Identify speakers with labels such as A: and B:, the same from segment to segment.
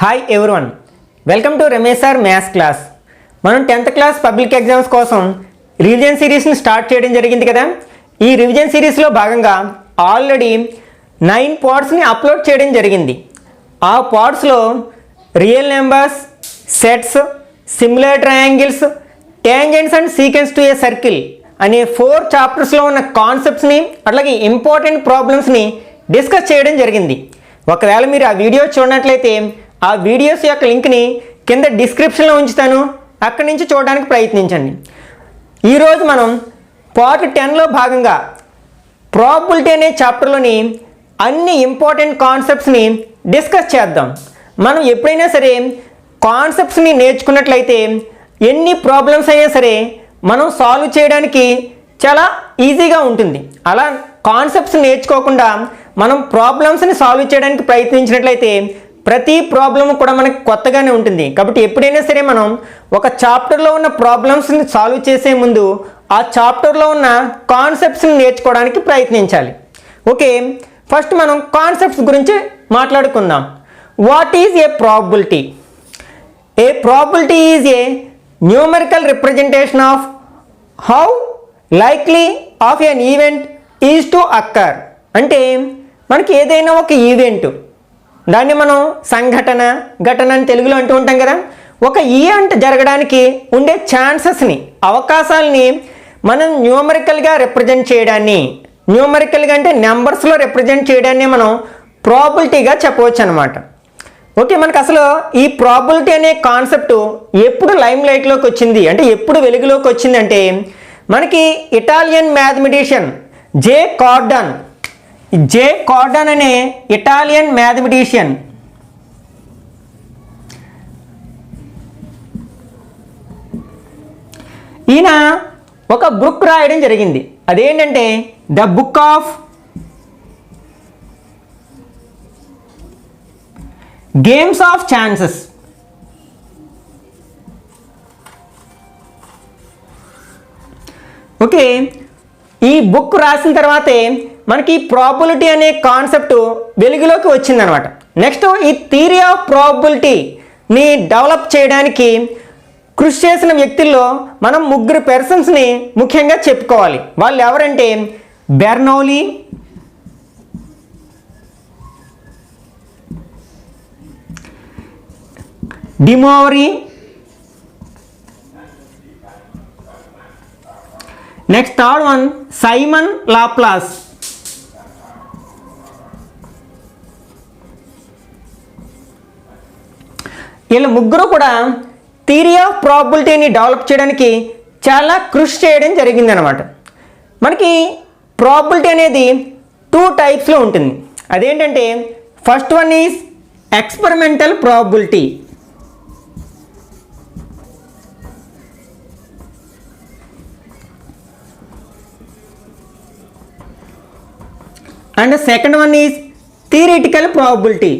A: Hi everyone, welcome to Ramesh sir maths class. మనం 10th class public exams కోసం revision సిరీస్ని start చేయడం జరిగింది కదా. ఈ రివిజన్ సిరీస్లో భాగంగా ఆల్రెడీ 9 పార్ట్స్ని అప్లోడ్ చేయడం జరిగింది. ఆ పార్ట్స్లో real numbers, sets, similar triangles, tangents and sequence to a circle అనే 4 చాప్టర్స్లో ఉన్న కాన్సెప్ట్స్ని అట్లాగే ఇంపార్టెంట్ ప్రాబ్లమ్స్ని డిస్కస్ చేయడం జరిగింది. ఒకవేళ మీరు ఆ వీడియో చూడనట్లయితే ఆ వీడియోస్ యొక్క లింక్ని కింద డిస్క్రిప్షన్లో ఉంచుతాను, అక్కడి నుంచి చూడడానికి ప్రయత్నించండి. ఈరోజు మనం పార్ట్ 10లో భాగంగా ప్రాబబిలిటీ అనే చాప్టర్లోని అన్ని ఇంపార్టెంట్ కాన్సెప్ట్స్ని డిస్కస్ చేద్దాం. మనం ఎప్పుడైనా సరే కాన్సెప్ట్స్ని నేర్చుకున్నట్లయితే ఎన్ని ప్రాబ్లమ్స్ అయినా సరే మనం సాల్వ్ చేయడానికి చాలా ఈజీగా ఉంటుంది. అలా కాన్సెప్ట్స్ నేర్చుకోకుండా మనం ప్రాబ్లమ్స్ని సాల్వ్ చేయడానికి ప్రయత్నించినట్లయితే ప్రతి ప్రాబ్లమ్ కూడా మనకి కొత్తగానే ఉంటుంది. కాబట్టి ఎప్పుడైనా సరే మనం ఒక చాప్టర్లో ఉన్న ప్రాబ్లమ్స్ని సాల్వ్ చేసే ముందు ఆ చాప్టర్లో ఉన్న కాన్సెప్ట్స్ని నేర్చుకోవడానికి ప్రయత్నించాలి. ఓకే, ఫస్ట్ మనం కాన్సెప్ట్స్ గురించి మాట్లాడుకుందాం. What is a probability? A probability is a numerical representation of how likely of an event is to occur. అంటే మనకి ఏదైనా ఒక ఈవెంట్, దాన్ని మనం సంఘటన, ఘటన అని తెలుగులో అంటూ ఉంటాం కదా. ఒక ఈవెంట్ జరగడానికి ఉండే ఛాన్సెస్ని, అవకాశాలని మనం న్యూమరికల్గా రిప్రజెంట్ చేయడాన్ని, న్యూమరికల్గా అంటే నెంబర్స్లో రిప్రజెంట్ చేయడాన్ని మనం ప్రాబబిలిటీగా చెప్పవచ్చు అనమాట. ఓకే, మనకు అసలు ఈ ప్రాబబిలిటీ అనే కాన్సెప్ట్ ఎప్పుడు లైమ్ లైట్లోకి వచ్చింది అంటే ఎప్పుడు వెలుగులోకి వచ్చింది అంటే మనకి ఇటాలియన్ మ్యాథమెటిషియన్ జే కార్డాన్ అనే ఇటాలియన్ మ్యాథమెటిషియన్ ఈయన ఒక బుక్ రాయడం జరిగింది. అదేంటంటే the book of games of chances. Okay, ఈ బుక్ రాసిన తర్వాతే మనకి ప్రాబబిలిటీ అనే కాన్సెప్ట్ వెలుగులోకి వచ్చిందనమాట. నెక్స్ట్ ఈ థియరీ ఆఫ్ ప్రాబబిలిటీని డెవలప్ చేయడానికి కృషి చేసిన వ్యక్తుల్లో మనం 3 పర్సన్స్ని ముఖ్యంగా చెప్పుకోవాలి. వాళ్ళు ఎవరంటే Bernoulli, de Moivre, next third one Simon Laplace. వీళ్ళ 3 కూడా థియరీ ఆఫ్ ప్రాబబిలిటీని డెవలప్ చేయడానికి చాలా కృషి చేయడం జరిగిందనమాట. మనకి ప్రాబబిలిటీ అనేది 2 టైప్స్లో ఉంటుంది. అదేంటంటే first one is experimental probability, and the second one is theoretical probability.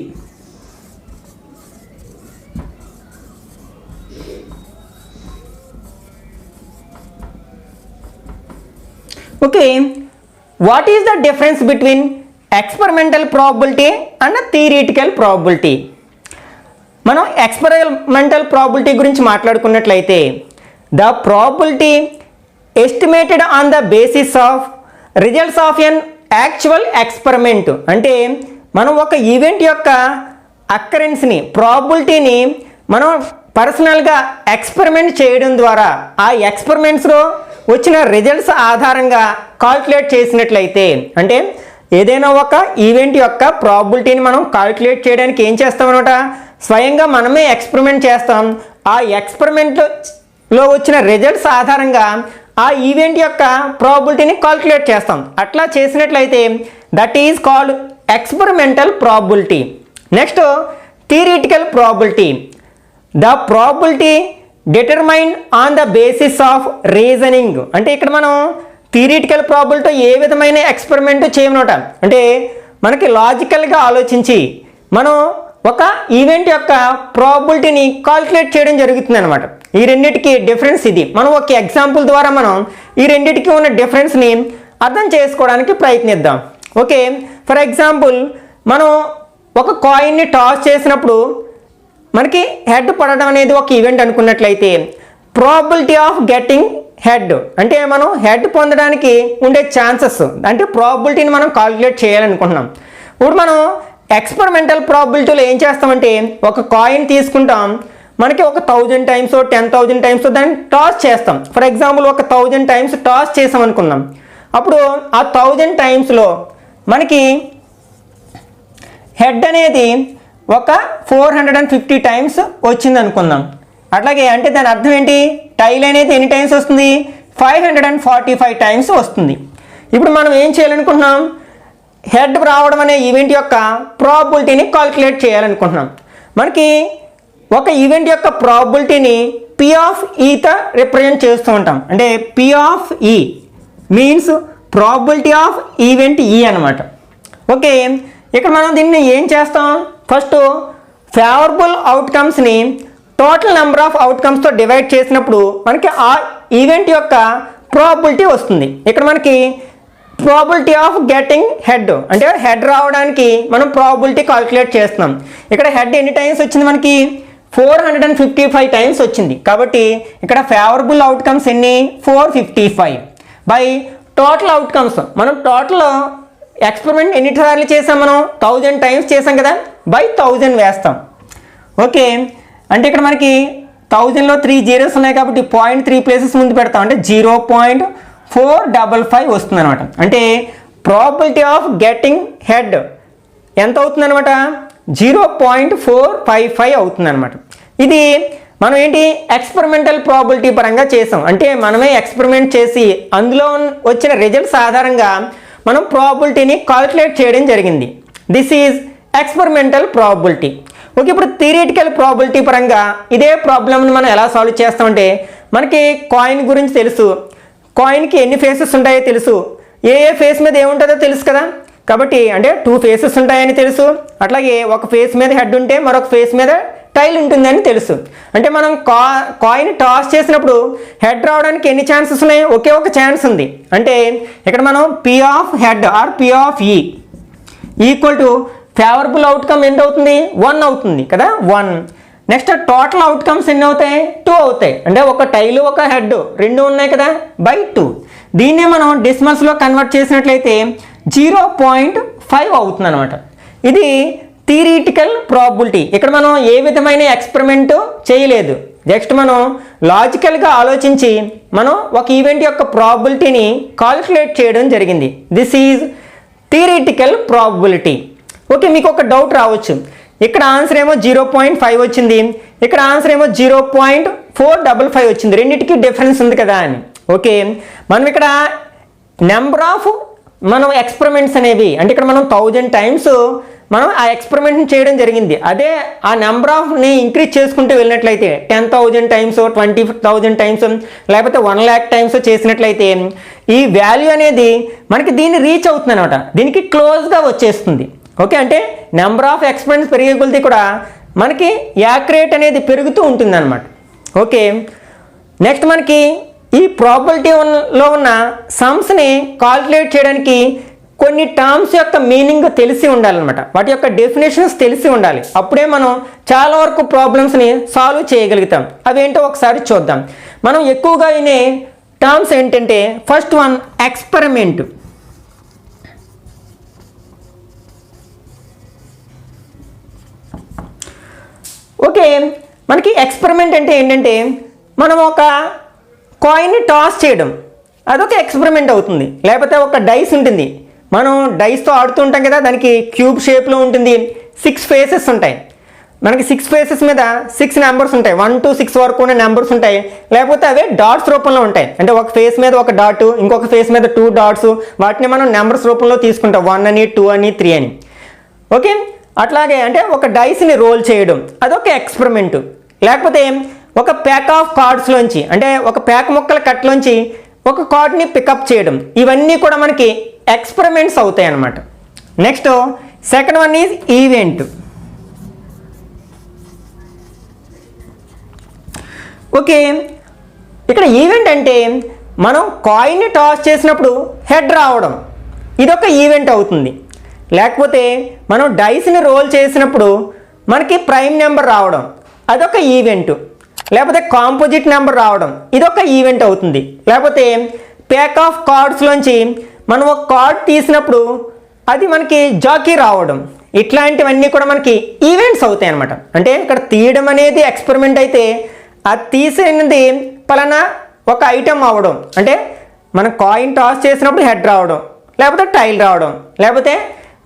A: Okay, what is the difference between experimental probability and theoretical probability? మనం ఎక్స్పెరిమెంటల్ ప్రాబబిలిటీ గురించి మాట్లాడుకున్నట్లయితే the probability estimated on the basis of results of an actual experiment. అంటే మనం ఒక event యొక్క అక్కరెన్స్ని, ప్రాబబిలిటీని మనం పర్సనల్గా experiment చేయడం ద్వారా ఆ ఎక్స్పెరిమెంట్స్లో వచ్చిన రిజల్ట్స్ ఆధారంగా కాల్కులేట్ చేసినట్లయితే, అంటే ఏదైనా ఒక ఈవెంట్ యొక్క ప్రాబబిలిటీని మనం కాల్కులేట్ చేయడానికి ఏం చేస్తామన్నమాట, స్వయంగా మనమే ఎక్స్పెరిమెంట్ చేస్తాం. ఆ ఎక్స్పెరిమెంట్లో వచ్చిన రిజల్ట్స్ ఆధారంగా ఆ ఈవెంట్ యొక్క ప్రాబబిలిటీని కాల్కులేట్ చేస్తాం. అట్లా చేసినట్లయితే that is called experimental probability. Next theoretical probability. The probability determined on the basis of reasoning. అంటే ఇక్కడ మనం థియరిటికల్ ప్రాబబిలిటీతో ఏ విధమైన ఎక్స్పెరిమెంట్ చేయమన్నమాట, అంటే మనకి లాజికల్గా ఆలోచించి మనం ఒక ఈవెంట్ యొక్క ప్రాబబిలిటీని కాల్కులేట్ చేయడం జరుగుతుంది అనమాట. ఈ రెండింటికి డిఫరెన్స్ ఇది. మనం ఒక ఎగ్జాంపుల్ ద్వారా మనం ఈ రెండింటికి ఉన్న డిఫరెన్స్ని అర్థం చేసుకోవడానికి ప్రయత్నిద్దాం. ఓకే, ఫర్ ఎగ్జాంపుల్ మనం ఒక కాయిన్ని టాస్ చేసినప్పుడు మనకి హెడ్ పడడం అనేది ఒక ఈవెంట్ అనుకున్నట్లయితే ప్రాబిలిటీ ఆఫ్ గెట్టింగ్ హెడ్ అంటే మనం హెడ్ పొందడానికి ఉండే ఛాన్సెస్ అంటే ప్రాబిలిటీని మనం కాల్కులేట్ చేయాలనుకుంటున్నాం. ఇప్పుడు మనం ఎక్స్పెరిమెంటల్ ప్రాబిలిటీలో ఏం చేస్తామంటే ఒక కాయిన్ తీసుకుంటాం, మనకి ఒక 1000 టైమ్స్ 10,000 టైమ్స్ దాన్ని టాస్ చేస్తాం. ఫర్ ఎగ్జాంపుల్ ఒక 1000 టైమ్స్ టాస్ చేసాం అనుకుందాం. అప్పుడు ఆ 1000 టైమ్స్లో మనకి హెడ్ అనేది ఒక 450 టైమ్స్ వచ్చింది అనుకుందాం. అట్లాగే అంటే దాని అర్థం ఏంటి, టైల్ అనేది ఎన్ని టైమ్స్ వస్తుంది, 545 టైమ్స్ వస్తుంది. ఇప్పుడు మనం ఏం చేయాలనుకుంటున్నాం, హెడ్ రావడం అనే ఈవెంట్ యొక్క ప్రాబిలిటీని కాల్కులేట్ చేయాలనుకుంటున్నాం. మనకి ఒక ఈవెంట్ యొక్క ప్రాబిలిటీని పి ఆఫ్ ఈతో రిప్రజెంట్ చేస్తూ ఉంటాం. అంటే P of E means probability of event E అనమాట. ఓకే, ఇక్కడ మనం దీన్ని ఏం చేస్తాం, ఫస్ట్ ఫేవరబుల్ అవుట్కమ్స్ని టోటల్ నెంబర్ ఆఫ్ అవుట్కమ్స్తో డివైడ్ చేసినప్పుడు మనకి ఆ ఈవెంట్ యొక్క ప్రాబిలిటీ వస్తుంది. ఇక్కడ మనకి ప్రాబిలిటీ ఆఫ్ గెటింగ్ హెడ్ అంటే హెడ్ రావడానికి మనం ప్రాబిలిటీ కాల్కులేట్ చేస్తున్నాం. ఇక్కడ హెడ్ ఎన్ని టైమ్స్ వచ్చింది, మనకి 455 టైమ్స్ వచ్చింది. కాబట్టి ఇక్కడ ఫేవరబుల్ అవుట్కమ్స్ ఎన్ని, 455 బై టోటల్ అవుట్కమ్స్. మనం టోటల్ ఎక్స్పెరిమెంట్ ఎన్నిసార్లు చేసాం, మనం 1000 టైమ్స్ చేసాం కదా, బై 1000 వేస్తాం. ఓకే, అంటే ఇక్కడ మనకి 1000లో 3 జీరోస్ ఉన్నాయి కాబట్టి 0.3 ప్లేసెస్ ముందు పెడతాం, అంటే 0.455 వస్తుంది అనమాట. అంటే ప్రాబిలిటీ ఆఫ్ గెట్టింగ్ హెడ్ ఎంత అవుతుంది అనమాట, 0.455 అవుతుంది అనమాట. ఇది మనం ఏంటి ఎక్స్పెరిమెంటల్ ప్రాబిలిటీ పరంగా చేసాం, అంటే మనమే ఎక్స్పెరిమెంట్ చేసి అందులో వచ్చిన రిజల్ట్స్ ఆధారంగా మనం ప్రాబిలిటీని కాల్కులేట్ చేయడం జరిగింది. This is experimental probability. Okay, ఇప్పుడు థియరిటికల్ ప్రాబిలిటీ పరంగా ఇదే ప్రాబ్లమ్ని మనం ఎలా సాల్వ్ చేస్తామంటే, మనకి కాయిన్ గురించి తెలుసు, కాయిన్కి ఎన్ని ఫేసెస్ ఉంటాయో తెలుసు, ఏ ఫేస్ మీద ఏముంటుందో తెలుసు కదా. కాబట్టి అంటే 2 ఫేసెస్ ఉంటాయని తెలుసు, అట్లాగే ఒక ఫేస్ మీద హెడ్ ఉంటే మరొక ఫేస్ మీద టైల్ ఉంటుందని తెలుసు. అంటే మనం కాయిన్ టాస్ చేసినప్పుడు హెడ్ రావడానికి ఎన్ని ఛాన్సెస్ ఉన్నాయి, ఒకే ఒక ఛాన్స్ ఉంది. అంటే ఇక్కడ మనం P of head or P of E equal to favourable outcome ఎంత అవుతుంది, 1 అవుతుంది కదా, 1. నెక్స్ట్ టోటల్ అవుట్కమ్స్ ఎన్ని అవుతాయి, 2 అవుతాయి. అంటే ఒక టైలు ఒక హెడ్ రెండు ఉన్నాయి కదా, బై 2. దీన్నే మనం డెసిమల్స్లో కన్వర్ట్ చేసినట్లయితే 0.5 అవుతుంది అనమాట. ఇది థియరిటికల్ ప్రాబిలిటీ. ఇక్కడ మనం ఏ విధమైన ఎక్స్పెరిమెంట్ చేయలేదు, జస్ట్ మనం లాజికల్గా ఆలోచించి మనం ఒక ఈవెంట్ యొక్క ప్రాబిలిటీని కాల్కులేట్ చేయడం జరిగింది. This is theoretical probability. Okay, మీకు ఒక డౌట్ రావచ్చు, ఇక్కడ ఆన్సర్ ఏమో 0.5 వచ్చింది, ఇక్కడ ఆన్సర్ ఏమో 0.455 వచ్చింది, రెండింటికి డిఫరెన్స్ ఉంది కదా అని. ఓకే, మనం ఇక్కడ నెంబర్ ఆఫ్ మనం ఎక్స్పెరిమెంట్స్ అనేవి అంటే ఇక్కడ మనం 1000 టైమ్స్ మనం ఆ ఎక్స్పెరిమెంట్ని చేయడం జరిగింది. అదే ఆ నెంబర్ ఆఫ్ని ఇంక్రీజ్ చేసుకుంటూ వెళ్ళినట్లయితే 10,000 టైమ్స్ 20,000 టైమ్స్ లేకపోతే 1,00,000 టైమ్స్ చేసినట్లయితే ఈ వాల్యూ అనేది మనకి దీన్ని రీచ్ అవుతుంది అనమాట, దీనికి క్లోజ్గా వచ్చేస్తుంది. ఓకే, అంటే నెంబర్ ఆఫ్ ఎక్స్పెరిమెంట్స్ పెరిగే కొద్దీ కూడా మనకి యాక్యురేట్ అనేది పెరుగుతూ ఉంటుంది అనమాట. ఓకే, నెక్స్ట్ మనకి ఈ ప్రాబిలిటీలో ఉన్న సమ్స్ని కాల్కులేట్ చేయడానికి కొన్ని టర్మ్స్ యొక్క మీనింగ్ తెలిసి ఉండాలన్నమాట, వాటి యొక్క డెఫినేషన్స్ తెలిసి ఉండాలి. అప్పుడే మనం చాలా వరకు ప్రాబ్లమ్స్ని సాల్వ్ చేయగలుగుతాం. అవేంటో ఒకసారి చూద్దాం. మనం ఎక్కువగా వినే టర్మ్స్ ఏంటంటే, ఫస్ట్ వన్ ఎక్స్పెరిమెంట్. ఓకే, మనకి ఎక్స్పెరిమెంట్ అంటే ఏంటంటే మనం ఒక కాయిన్ని టాస్ చేయడం, అదొక ఎక్స్పెరిమెంట్ అవుతుంది. లేకపోతే ఒక డైస్ ఉంటుంది, మనం డైస్తో ఆడుతుంటాం కదా, దానికి క్యూబ్ షేప్లో ఉంటుంది, 6 ఫేసెస్ ఉంటాయి. మనకి 6 ఫేసెస్ మీద 6 నెంబర్స్ ఉంటాయి, 1 to 6 వరకు ఉన్న నెంబర్స్ ఉంటాయి. లేకపోతే అవే డాట్స్ రూపంలో ఉంటాయి, అంటే ఒక ఫేస్ మీద ఒక డాట్, ఇంకొక ఫేస్ మీద 2 డాట్స్, వాటిని మనం నెంబర్స్ రూపంలో తీసుకుంటాం, 1 అని 2 అని 3 అని. ఓకే, అట్లాగే అంటే ఒక డైస్ని రోల్ చేయడం అదొక ఎక్స్పెరిమెంట్. లేకపోతే ఒక ప్యాక్ ఆఫ్ కార్డ్స్లోంచి అంటే ఒక ప్యాక్ ముక్కల కట్లోంచి ఒక కార్డ్ని పికప్ చేయడం, ఇవన్నీ కూడా మనకి ఎక్స్పెరిమెంట్స్ అవుతాయి అన్నమాట. Next second one is event. Okay, ఇక్కడ ఈవెంట్ అంటే మనం కాయిన్ని టాస్ చేసినప్పుడు హెడ్ రావడం, ఇదొక ఈవెంట్ అవుతుంది. లేకపోతే మనం డైస్ని రోల్ చేసినప్పుడు మనకి ప్రైమ్ నెంబర్ రావడం, అదొక ఈవెంట్. లేకపోతే కాంపోజిట్ నెంబర్ రావడం ఇదొక ఈవెంట్ అవుతుంది. లేకపోతే ప్యాక్ ఆఫ్ కార్డ్స్లోంచి మనం ఒక కార్డ్ తీసినప్పుడు అది మనకి జాకీ రావడం, ఇట్లాంటివన్నీ కూడా మనకి ఈవెంట్స్ అవుతాయి అన్నమాట. అంటే ఇక్కడ తీయడం అనేది ఎక్స్పెరిమెంట్ అయితే అది తీసేది పలానా ఒక ఐటెం అవ్వడం, అంటే మనం కాయిన్ టాస్ చేసినప్పుడు హెడ్ రావడం, లేకపోతే టైల్ రావడం, లేకపోతే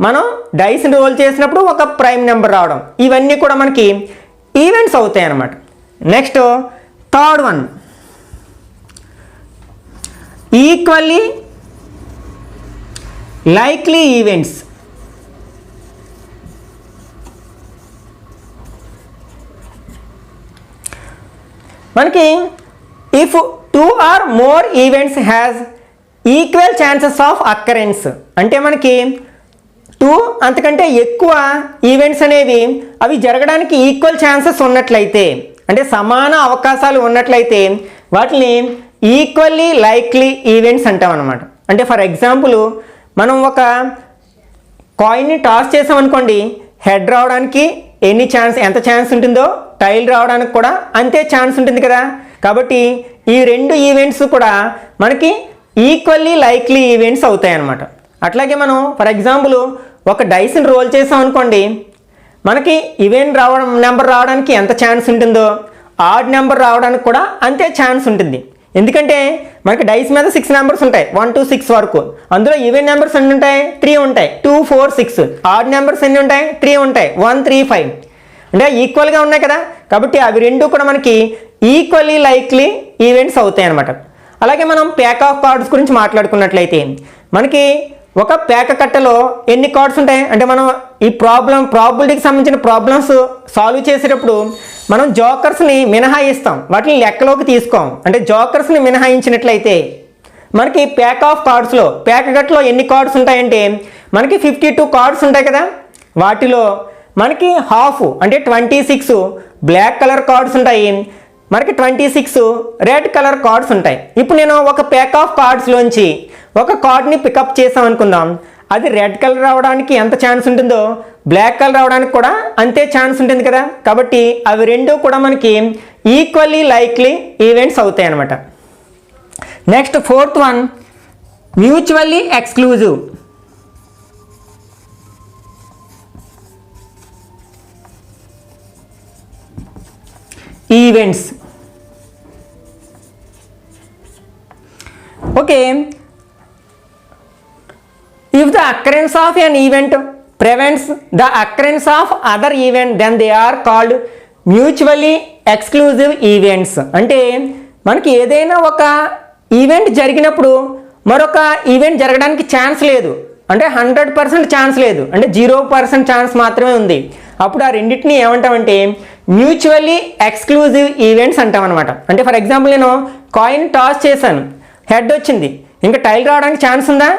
A: మనం డైస్ రోల్ చేసినప్పుడు ఒక ప్రైమ్ నెంబర్ రావడం, ఇవన్నీ కూడా మనకి ఈవెంట్స్ అవుతాయి అన్నమాట. Next third one, equally likely events. మనకి if 2 or more events has equal chances of occurrence, అంటే మనకి 2 అంతకంటే ఎక్కువ ఈవెంట్స్ అనేవి అవి జరగడానికి ఈక్వల్ ఛాన్సెస్ ఉన్నట్లయితే, అంటే సమాన అవకాశాలు ఉన్నట్లయితే వాటిని ఈక్వల్లీ లైక్లీ ఈవెంట్స్ అంటాం అన్నమాట. అంటే ఫర్ ఎగ్జాంపుల్ మనం ఒక కాయిన్ని టాస్ చేసామనుకోండి, హెడ్ రావడానికి ఎంత ఛాన్స్ ఉంటుందో టైల్ రావడానికి కూడా అంతే ఛాన్స్ ఉంటుంది కదా. కాబట్టి ఈ రెండు ఈవెంట్స్ కూడా మనకి ఈక్వల్లీ లైక్లీ ఈవెంట్స్ అవుతాయి అన్నమాట. అట్లాగే మనం ఫర్ ఎగ్జాంపుల్ ఒక డైస్ని రోల్ చేసాం అనుకోండి, మనకి ఈవెంట్ నెంబర్ రావడానికి ఎంత ఛాన్స్ ఉంటుందో ఆడ్ నెంబర్ రావడానికి కూడా అంతే ఛాన్స్ ఉంటుంది. ఎందుకంటే మనకి డైస్ మీద 6 నెంబర్స్ ఉంటాయి, 1 to 6 వరకు. అందులో ఈవెంట్ నెంబర్స్ ఎన్ని ఉంటాయి? 3 ఉంటాయి, 2, 4, 6. ఆడ్ నెంబర్స్ ఎన్ని ఉంటాయి? 3 ఉంటాయి, 1, 3, 5. అంటే ఈక్వల్గా ఉన్నాయి కదా. కాబట్టి అవి రెండు కూడా మనకి ఈక్వల్లీ లైక్లీ ఈవెంట్స్ అవుతాయి అన్నమాట. అలాగే మనం ప్యాక్ ఆఫ్ కార్డ్స్ గురించి మాట్లాడుకున్నట్లయితే మనకి ఒక పేక కట్టలో ఎన్ని కార్డ్స్ ఉంటాయి అంటే మనం ఈ ప్రాబబిలిటీకి సంబంధించిన ప్రాబ్లమ్స్ సాల్వ్ చేసేటప్పుడు మనం జోకర్స్ని మినహాయిస్తాం, వాటిని లెక్కలోకి తీసుకోం. అంటే జోకర్స్ని మినహాయించినట్లయితే మనకి ప్యాక్ ఆఫ్ కార్డ్స్లో పేక కట్టలో ఎన్ని కార్డ్స్ ఉంటాయంటే మనకి 52 కార్డ్స్ ఉంటాయి కదా. వాటిలో మనకి హాఫ్ అంటే 26 బ్లాక్ కలర్ కార్డ్స్ ఉంటాయి, మనకి 26 రెడ్ కలర్ కార్డ్స్ ఉంటాయి. ఇప్పుడు నేను ఒక ప్యాక్ ఆఫ్ కార్డ్స్లోంచి ఒక కార్డ్ని పికప్ చేసాం అనుకుందాం, అది రెడ్ కలర్ రావడానికి ఎంత ఛాన్స్ ఉంటుందో బ్లాక్ కలర్ రావడానికి కూడా అంతే ఛాన్స్ ఉంటుంది కదా. కాబట్టి అవి రెండు కూడా మనకి ఈక్వల్లీ లైక్లీ ఈవెంట్స్ అవుతాయి అన్నమాట. Next fourth one, mutually exclusive. Events. Okay, if the occurrence of an event prevents the occurrence of other event then they are called mutually exclusive events. అంటే మనకి ఏదైనా ఒక ఈవెంట్ జరిగినప్పుడు మరొక ఈవెంట్ జరగడానికి chance లేదు, అంటే 100% ఛాన్స్ లేదు, అంటే 0% ఛాన్స్ మాత్రమే ఉంది. అప్పుడు ఆ రెండింటిని ఏమంటామంటే మ్యూచువల్లీ ఎక్స్క్లూజివ్ ఈవెంట్స్ అంటాం అనమాట. అంటే ఫర్ ఎగ్జాంపుల్ నేను కాయిన్ టాస్ చేశాను, హెడ్ వచ్చింది, ఇంకా టైల్ రావడానికి ఛాన్స్ ఉందా?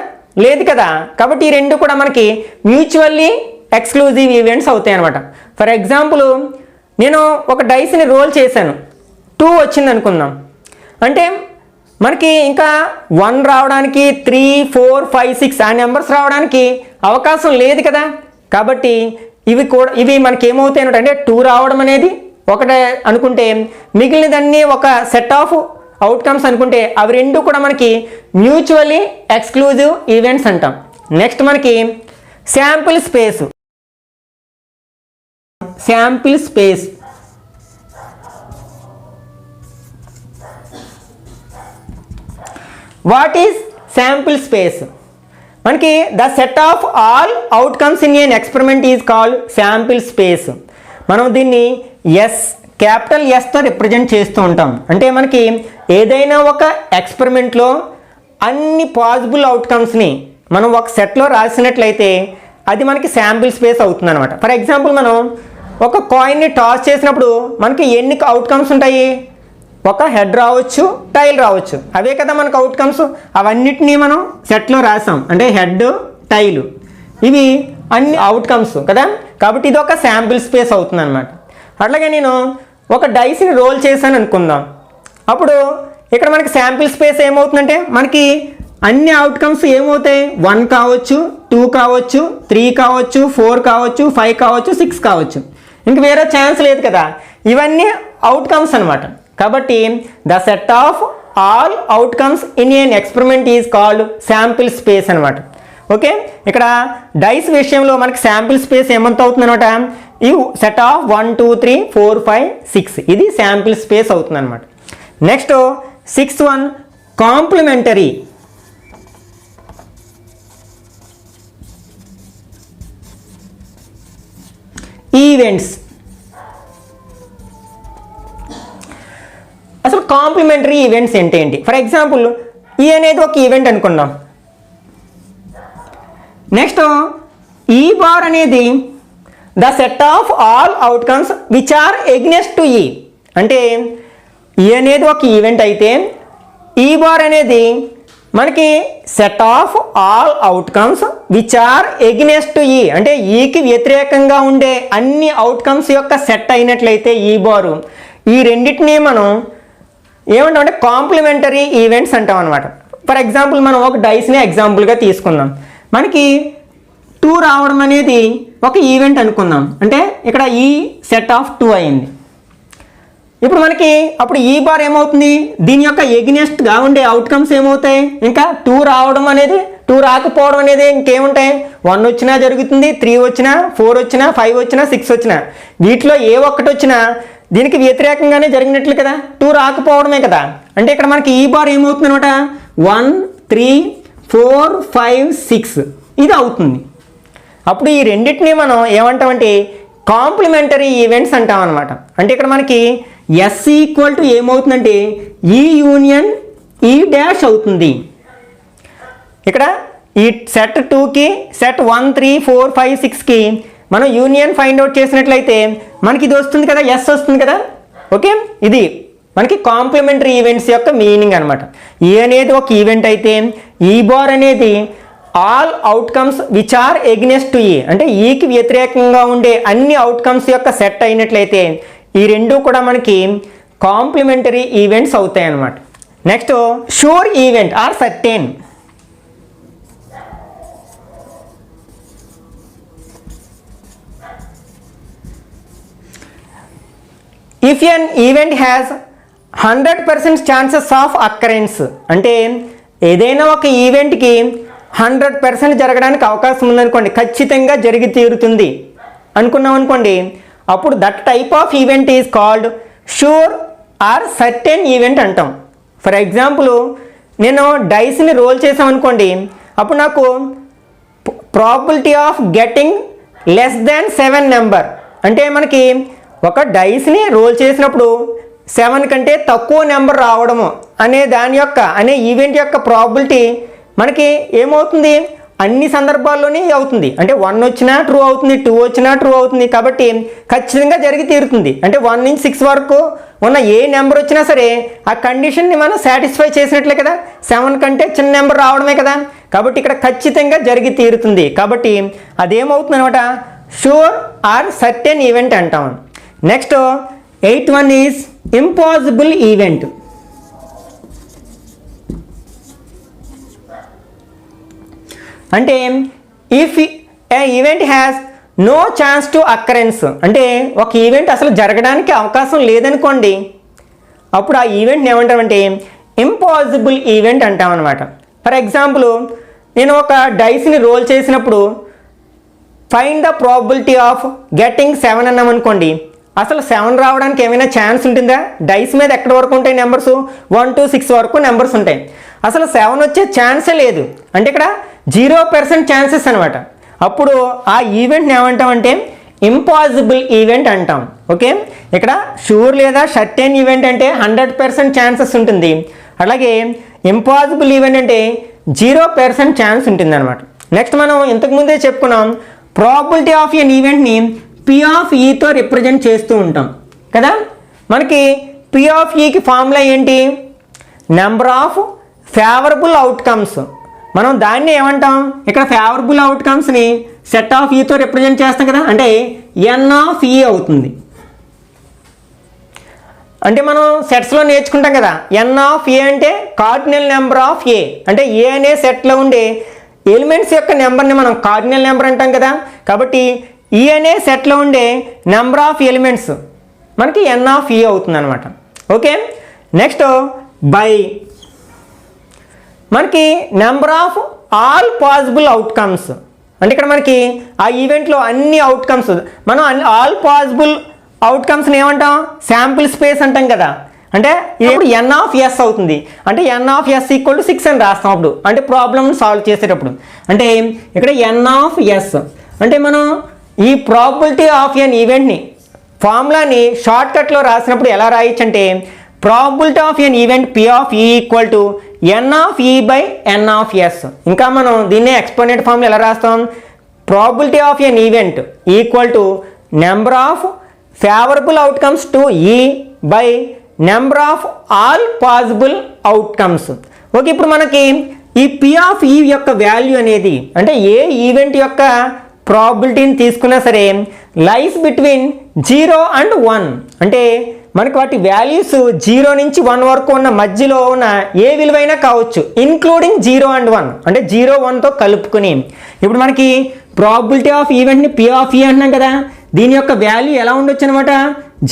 A: లేదు కదా. కాబట్టి ఈ రెండు కూడా మనకి మ్యూచువల్లీ ఎక్స్క్లూజివ్ ఈవెంట్స్ అవుతాయి అనమాట. ఫర్ ఎగ్జాంపుల్ నేను ఒక డైస్ని రోల్ చేశాను, 2 వచ్చింది అనుకుందాం, అంటే మనకి ఇంకా 1 రావడానికి 3, 4, 5, 6 ఆ నెంబర్స్ రావడానికి అవకాశం లేదు కదా. కాబట్టి ఇవి మనకి ఏమవుతాయి అంటే 2 రావడం అనేది ఒకటే అనుకుంటే మిగిలినదన్నీ ఒక సెట్ ఆఫ్ అవుట్కమ్స్ అనుకుంటే అవి రెండు కూడా మనకి మ్యూచువల్లీ ఎక్స్క్లూజివ్ ఈవెంట్స్ అంటాం. నెక్స్ట్ మనకి sample space. Sample space what is sample space? మనకి the set of all outcomes in an experiment is called sample space. మనం దీన్ని క్యాపిటల్ ఎస్తో రిప్రజెంట్ చేస్తూ ఉంటాం. అంటే మనకి ఏదైనా ఒక ఎక్స్పెరిమెంట్లో అన్ని పాసిబుల్ అవుట్కమ్స్ని మనం ఒక సెట్లో రాసినట్లయితే అది మనకి శాంపిల్ స్పేస్ అవుతుంది అనమాట. ఫర్ ఎగ్జాంపుల్ మనం ఒక కాయిన్ని టాస్ చేసినప్పుడు మనకి ఎన్ని అవుట్కమ్స్ ఉంటాయి? ఒక హెడ్ రావచ్చు, టైల్ రావచ్చు, అవే కదా మనకు అవుట్కమ్స్. అవన్నిటినీ మనం సెట్లో రాసాం, అంటే హెడ్, టైలు, ఇవి అన్ని అవుట్కమ్స్ కదా. కాబట్టి ఇది ఒక శాంపిల్ స్పేస్ అవుతుంది అనమాట. అట్లాగే నేను ఒక డైస్ని రోల్ చేశాను అనుకుందాం, అప్పుడు ఇక్కడ మనకి శాంపిల్ స్పేస్ ఏమవుతుందంటే మనకి అన్ని అవుట్కమ్స్ ఏమవుతాయి? 1 కావచ్చు, 2 కావచ్చు, 3 కావచ్చు, 4 కావచ్చు, 5 కావచ్చు, 6 కావచ్చు, ఇంక వేరే ఛాన్స్ లేదు కదా. ఇవన్నీ అవుట్కమ్స్ అనమాట. కాబట్టి the set of all outcomes in an experiment is called sample space అనమాట. ఓకే, ఇక్కడ డైస్ విషయంలో మనకి శాంపిల్ స్పేస్ ఏమంత అవుతుంది అనమాట, ఈ సెట్ ఆఫ్ 1 2 3 4 5 6 ఇది శాంపిల్ స్పేస్ అవుతుంది అనమాట. Next 6th one complementary. Events. అసలు కాంప్లిమెంటరీ ఈవెంట్స్ ఏంటి? ఫర్ ఎగ్జాంపుల్ ఈ అనేది ఒక ఈవెంట్ అనుకుందాం. నెక్స్ట్ ఈ బార్ అనేది the set of all outcomes which are against to E. అంటే ఈ అనేది ఒక ఈవెంట్ అయితే ఈ బార్ అనేది మనకి set of all outcomes which are against to E, అంటే ఈకి వ్యతిరేకంగా ఉండే అన్ని అవుట్కమ్స్ యొక్క సెట్ అయినట్లయితే ఈ బారు, ఈ రెండింటినీ మనం ఏమంటాం అంటే కాంప్లిమెంటరీ ఈవెంట్స్ అంటాం అనమాట. ఫర్ ఎగ్జాంపుల్ మనం ఒక డైస్ని ఎగ్జాంపుల్గా తీసుకుందాం. మనకి 2 రావడం అనేది ఒక ఈవెంట్ అనుకుందాం. అంటే ఇక్కడ ఈ సెట్ ఆఫ్ 2 అయింది. ఇప్పుడు మనకి అప్పుడు ఈ బార్ ఏమవుతుంది, దీని యొక్క ఎగ్నెస్ట్గా ఉండే అవుట్కమ్స్ ఏమవుతాయి, ఇంకా 2 రావడం అనేది 2 రాకపోవడం అనేది ఇంకేముంటాయి, 1 వచ్చినా జరుగుతుంది, 3 వచ్చినా, 4 వచ్చినా, 5 వచ్చినా, 6 వచ్చినా, వీటిలో ఏ ఒక్కటి వచ్చినా దీనికి వ్యతిరేకంగానే జరిగినట్లు కదా, 2 రాకపోవడమే కదా. అంటే ఇక్కడ మనకి ఈ బార్ ఏమవుతుంది అనమాట, 1 3 4 5 6 ఇది అవుతుంది. అప్పుడు ఈ రెండింటినీ మనం ఏమంటామంటే కాంప్లిమెంటరీ ఈవెంట్స్ అంటాం అనమాట. అంటే ఇక్కడ మనకి ఎస్ ఈక్వల్ టు ఏమవుతుందంటే ఈ యూనియన్ ఈ డాష్ అవుతుంది. ఇక్కడ ఈ సెట్ 2కి సెట్ 1 3 4 5 6కి మనం యూనియన్ ఫైండ్ అవుట్ చేసినట్లయితే మనకి ఇది వస్తుంది కదా, ఎస్ వస్తుంది కదా. ఓకే, ఇది మనకి కాంప్లిమెంటరీ ఈవెంట్స్ యొక్క మీనింగ్ అనమాట. ఈ అనేది ఒక ఈవెంట్ అయితే ఈ బార్ అనేది all outcomes which are against to E, అంటే ఈకి వ్యతిరేకంగా ఉండే అన్ని అవుట్కమ్స్ యొక్క సెట్ అయినట్లయితే ఈ రెండు కూడా మనకి కాంప్లిమెంటరీ ఈవెంట్స్ అవుతాయి అన్నమాట. Next sure event are certain. If N event has 100% chances of occurrence, అంటే ఏదైనా ఒక ఈవెంట్కి 100% జరగడానికి అవకాశం ఉందనుకోండి, ఖచ్చితంగా జరిగి తీరుతుంది అనుకున్నాం అనుకోండి, అప్పుడు that type of event is called sure or certain event అంటాం. ఫర్ ఎగ్జాంపుల్ నేను డైస్ని రోల్ చేసామనుకోండి, అప్పుడు నాకు probability of getting less than 7 number, అంటే మనకి ఒక డైస్ని రోల్ చేసినప్పుడు 7 కంటే తక్కువ నెంబర్ రావడము అనే ఈవెంట్ యొక్క ప్రాబిలిటీ మనకి ఏమవుతుంది, అన్ని సందర్భాల్లోనే అవుతుంది. అంటే 1 వచ్చినా ట్రూ అవుతుంది, 2 వచ్చినా ట్రూ అవుతుంది, కాబట్టి ఖచ్చితంగా జరిగి తీరుతుంది. అంటే 1 నుంచి 6 వరకు ఉన్న ఏ నెంబర్ వచ్చినా సరే ఆ కండిషన్ని మనం సాటిస్ఫై చేసినట్లే కదా, 7 కంటే చిన్న నెంబర్ రావడమే కదా, కాబట్టి ఇక్కడ ఖచ్చితంగా జరిగి తీరుతుంది. కాబట్టి అదేమవుతుంది అనమాట, షూర్ ఆర్ సర్టెన్ ఈవెంట్ అంటాం. Next 8th one is impossible event. అంటే if a event has no chance to occurrence, అంటే ఒక ఈవెంట్ అసలు జరగడానికి అవకాశం లేదనుకోండి, అప్పుడు ఆ ఈవెంట్ని ఏమంటామంటే ఇంపాసిబుల్ ఈవెంట్ అంటాం అనమాట. ఫర్ ఎగ్జాంపుల్ నేను ఒక డైస్ని రోల్ చేసినప్పుడు find the probability of getting 7 అన్నాం అనుకోండి, అసలు 7 రావడానికి ఏమైనా ఛాన్స్ ఉంటుందా? డైస్ మీద ఎక్కడి వరకు ఉంటాయి నెంబర్స్, 1 to 6 వరకు నెంబర్స్ ఉంటాయి, అసలు 7 వచ్చే ఛాన్సే లేదు, అంటే ఇక్కడ 0% ఛాన్సెస్ అనమాట. అప్పుడు ఆ ఈవెంట్ని ఏమంటామంటే ఇంపాసిబుల్ ఈవెంట్ అంటాం. ఓకే, ఇక్కడ షూర్ లేదా సర్టెన్ ఈవెంట్ అంటే 100% ఛాన్సెస్ ఉంటుంది, అలాగే ఇంపాసిబుల్ ఈవెంట్ అంటే 0% ఛాన్స్ ఉంటుంది అనమాట. నెక్స్ట్ మనం ఇంతకుముందే చెప్పుకున్నాం, ప్రాబిలిటీ ఆఫ్ ఎన్ ఈవెంట్ని P ఆఫ్ ఈతో రిప్రజెంట్ చేస్తూ ఉంటాం కదా. మనకి P ఆఫ్ ఈకి ఫార్ములా ఏంటి, నెంబర్ ఆఫ్ ఫేవరబుల్ అవుట్కమ్స్. మనం దాన్ని ఏమంటాం, ఇక్కడ ఫేవరబుల్ అవుట్కమ్స్ని సెట్ ఆఫ్ ఈతో రిప్రజెంట్ చేస్తాం కదా, అంటే N ఆఫ్ ఈ అవుతుంది. అంటే మనం సెట్స్లో నేర్చుకుంటాం కదా, N ఆఫ్ ఏ అంటే కార్డినల్ నెంబర్ ఆఫ్ ఏ, అంటే ఏ అనే సెట్లో ఉండే ఎలిమెంట్స్ యొక్క నెంబర్ని మనం కార్డినల్ నెంబర్ అంటాం కదా. కాబట్టి ఈ అనే సెట్లో ఉండే నెంబర్ ఆఫ్ ఎలిమెంట్స్ మనకి n ఆఫ్ e అవుతుంది అనమాట. ఓకే, నెక్స్ట్ బై మనకి number of all possible outcomes. అంటే ఇక్కడ మనకి ఆ ఈవెంట్లో అన్ని అవుట్కమ్స్, మనం ఆల్ పాసిబుల్ అవుట్కమ్స్ని ఏమంటాం, శాంపిల్ స్పేస్ అంటాం కదా. అంటే ఇప్పుడు n ఆఫ్ s అవుతుంది. అంటే n of s equal to 6 అని రాస్తాం అప్పుడు, అంటే ప్రాబ్లమ్ సాల్వ్ చేసేటప్పుడు. అంటే ఇక్కడ n ఆఫ్ s అంటే మనం ఈ ప్రాబబిలిటీ ఆఫ్ ఎన్ ఈవెంట్ని ఫార్ములాని షార్ట్ కట్లో రాసినప్పుడు ఎలా రాయొచ్చు అంటే, probability of an event p of e equal to n of e by n of s. ఇంకా మనం దీన్నే ఎక్స్పోనెంట్ ఫార్ములా ఎలా రాస్తాం, probability of an event equal to number of favourable outcomes to e by number of all possible outcomes. Okay, ఇప్పుడు మనకి ఈ p of e యొక్క value అనేది, అంటే ఏ ఈవెంట్ యొక్క ప్రాబబిలిటీని తీసుకున్నా సరే లైస్ బిట్వీన్ 0 అండ్ 1. అంటే మనకి వాటి వాల్యూస్ 0 నుంచి 1 వరకు ఉన్న మధ్యలో ఉన్న ఏ విలువైనా కావచ్చు, ఇంక్లూడింగ్ 0 అండ్ 1, అంటే 0, 1తో కలుపుకుని. ఇప్పుడు మనకి ప్రాబబిలిటీ ఆఫ్ ఈవెంట్ని p ఆఫ్ e అంటున్నాం కదా, దీని యొక్క వాల్యూ ఎలా ఉండొచ్చు అనమాట,